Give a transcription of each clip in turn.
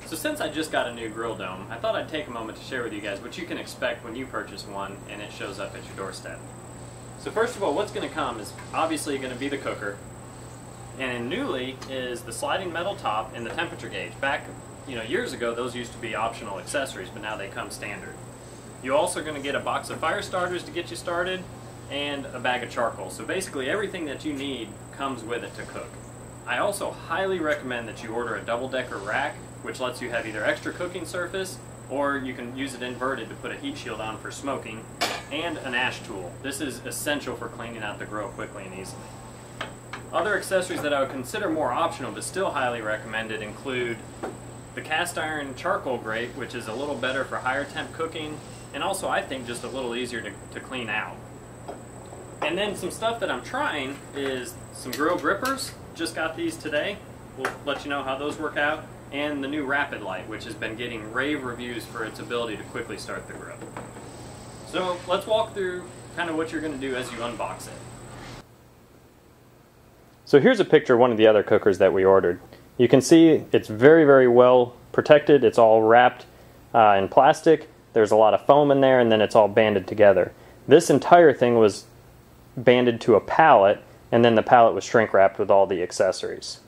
So since I just got a new grill dome, I thought I'd take a moment to share with you guys what you can expect when you purchase one and it shows up at your doorstep. So first of all, what's going to come is obviously going to be the cooker. And newly is the sliding metal top and the temperature gauge. Back, years ago, those used to be optional accessories, but now they come standard. You're also going to get a box of fire starters to get you started and a bag of charcoal. So basically everything that you need comes with it to cook. I also highly recommend that you order a double-decker rack, which lets you have either extra cooking surface or you can use it inverted to put a heat shield on for smoking, and an ash tool. This is essential for cleaning out the grill quickly and easily. Other accessories that I would consider more optional but still highly recommended include the cast iron charcoal grate, which is a little better for higher temp cooking and also I think just a little easier to clean out. And then some stuff that I'm trying is some grill grippers. Just got these today. We'll let you know how those work out. And the new Rapid Light, which has been getting rave reviews for its ability to quickly start the grill. So let's walk through kind of what you're going to do as you unbox it. So here's a picture of one of the other cookers that we ordered. You can see it's very, very well protected. It's all wrapped in plastic. There's a lot of foam in there, and then it's all banded together. This entire thing was banded to a pallet, and then the pallet was shrink wrapped with all the accessories.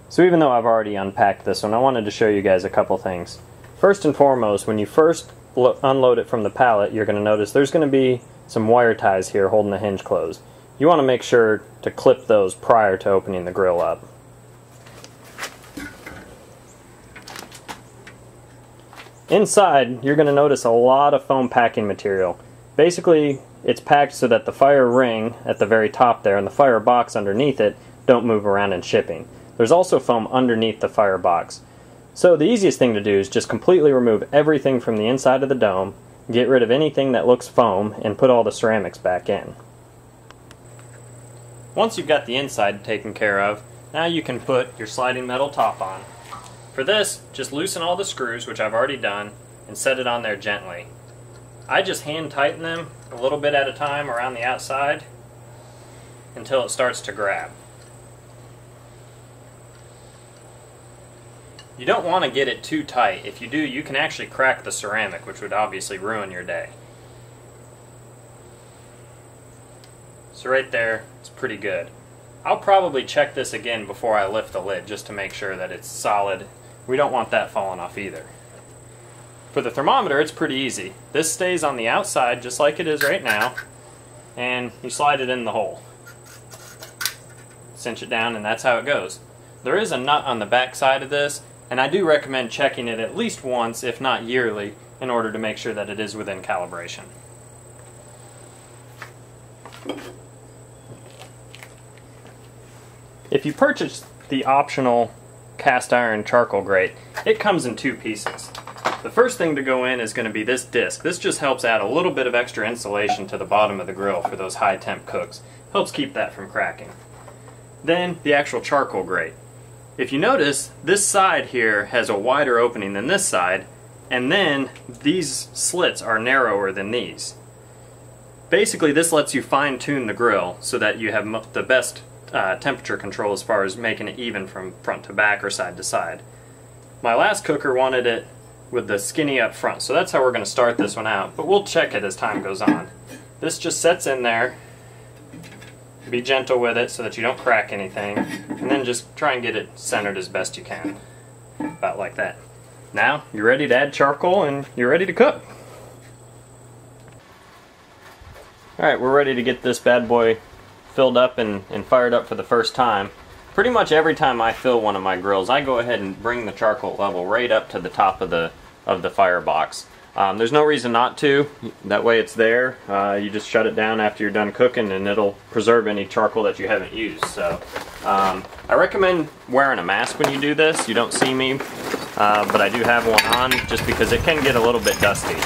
So even though I've already unpacked this one, I wanted to show you guys a couple things. First and foremost, when you first unload it from the pallet, you're going to notice there's going to be some wire ties here holding the hinge closed. You want to make sure to clip those prior to opening the grill up. Inside, you're going to notice a lot of foam packing material. Basically, it's packed so that the fire ring at the very top there and the fire box underneath it don't move around in shipping. There's also foam underneath the fire box. So the easiest thing to do is just completely remove everything from the inside of the dome, get rid of anything that looks foam, and put all the ceramics back in. Once you've got the inside taken care of, now you can put your sliding metal top on. For this, just loosen all the screws, which I've already done, and set it on there gently. I just hand tighten them a little bit at a time around the outside until it starts to grab. You don't want to get it too tight. If you do, you can actually crack the ceramic, which would obviously ruin your day. So right there, it's pretty good. I'll probably check this again before I lift the lid just to make sure that it's solid. We don't want that falling off either. For the thermometer, it's pretty easy. This stays on the outside just like it is right now, and you slide it in the hole. Cinch it down, and that's how it goes. There is a nut on the back side of this, and I do recommend checking it at least once, if not yearly, in order to make sure that it is within calibration. If you purchase the optional cast iron charcoal grate, it comes in two pieces. The first thing to go in is going to be this disc. This just helps add a little bit of extra insulation to the bottom of the grill for those high temp cooks. Helps keep that from cracking. Then the actual charcoal grate. If you notice, this side here has a wider opening than this side, and then these slits are narrower than these. Basically, this lets you fine-tune the grill so that you have the best temperature control as far as making it even from front to back or side to side. My last cooker wanted it with the skinny up front, so that's how we're going to start this one out, but we'll check it as time goes on. This just sets in there. Be gentle with it so that you don't crack anything, and then just try and get it centered as best you can. About like that. Now, you're ready to add charcoal and you're ready to cook. Alright, we're ready to get this bad boy filled up and fired up for the first time. Pretty much every time I fill one of my grills, I go ahead and bring the charcoal level right up to the top of the firebox. There's no reason not to. That way it's there. You just shut it down after you're done cooking and it'll preserve any charcoal that you haven't used. So I recommend wearing a mask when you do this. You don't see me, but I do have one on just because it can get a little bit dusty.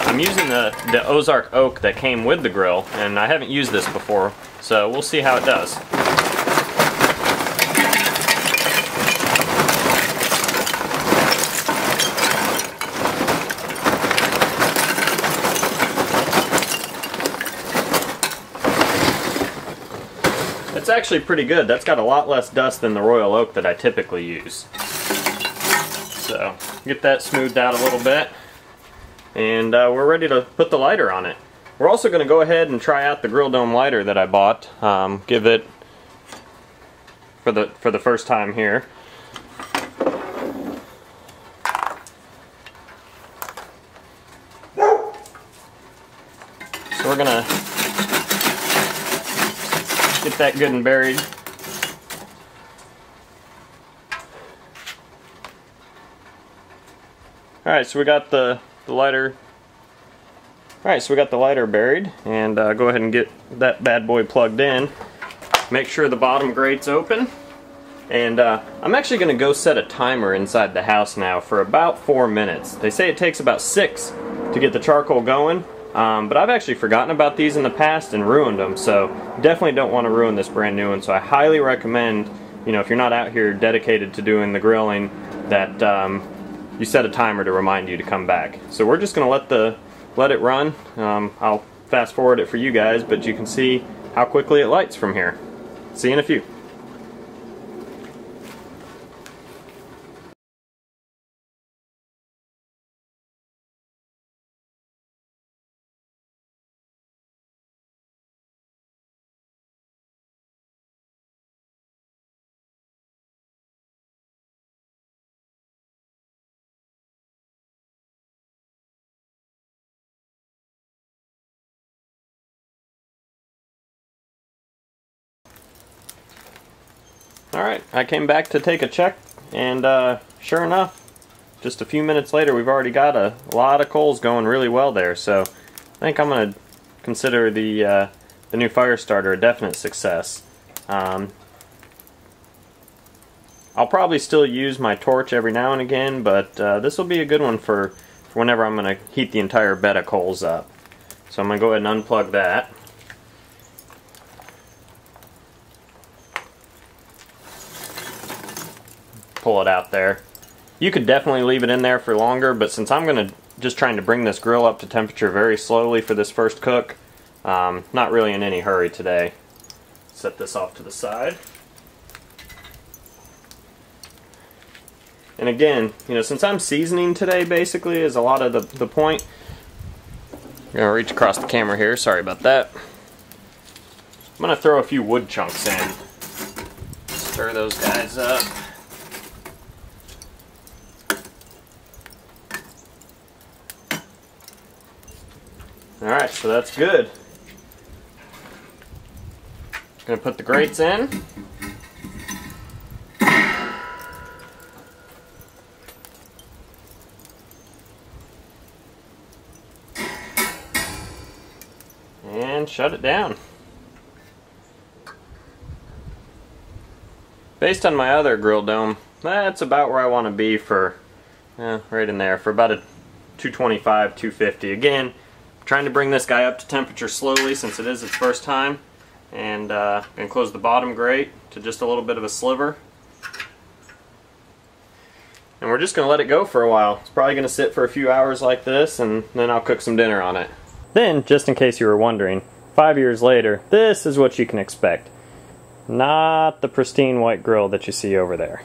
I'm using the Ozark oak that came with the grill, and I haven't used this before, so we'll see how it does. It's actually pretty good. That's got a lot less dust than the Royal Oak that I typically use. So, get that smoothed out a little bit. And we're ready to put the lighter on it. We're also going to go ahead and try out the Grill Dome lighter that I bought. Give it for the first time here. So we're going to get that good and buried. Alright, so we got the lighter. Alright, so we got the lighter buried, and go ahead and get that bad boy plugged in. Make sure the bottom grate's open. And I'm actually going to go set a timer inside the house now for about 4 minutes. They say it takes about 6 to get the charcoal going, but I've actually forgotten about these in the past and ruined them, so definitely don't want to ruin this brand new one. So I highly recommend, you know, if you're not out here dedicated to doing the grilling, that you set a timer to remind you to come back. So we're just going to let it run. I'll fast forward it for you guys, but you can see how quickly it lights from here. See you in a few. Alright, I came back to take a check, and sure enough, just a few minutes later we've already got a lot of coals going really well there, so I think I'm going to consider the new fire starter a definite success. I'll probably still use my torch every now and again, but this will be a good one for whenever I'm going to heat the entire bed of coals up. So I'm going to go ahead and unplug that. Pull it out there. You could definitely leave it in there for longer, but since I'm going to just trying to bring this grill up to temperature very slowly for this first cook, not really in any hurry today. Set this off to the side. And again, you know, since I'm seasoning today, basically, is a lot of the point. I'm going to reach across the camera here, sorry about that. I'm going to throw a few wood chunks in. Stir those guys up. Alright, so that's good. Gonna put the grates in. And shut it down. Based on my other grill dome, that's about where I want to be for, right in there, for about a 225, 250. Again, trying to bring this guy up to temperature slowly since it is its first time, and going to close the bottom grate to just a little bit of a sliver, and we're just going to let it go for a while. It's probably going to sit for a few hours like this, and then I'll cook some dinner on it. Then, just in case you were wondering, 5 years later, this is what you can expect. Not the pristine white grill that you see over there.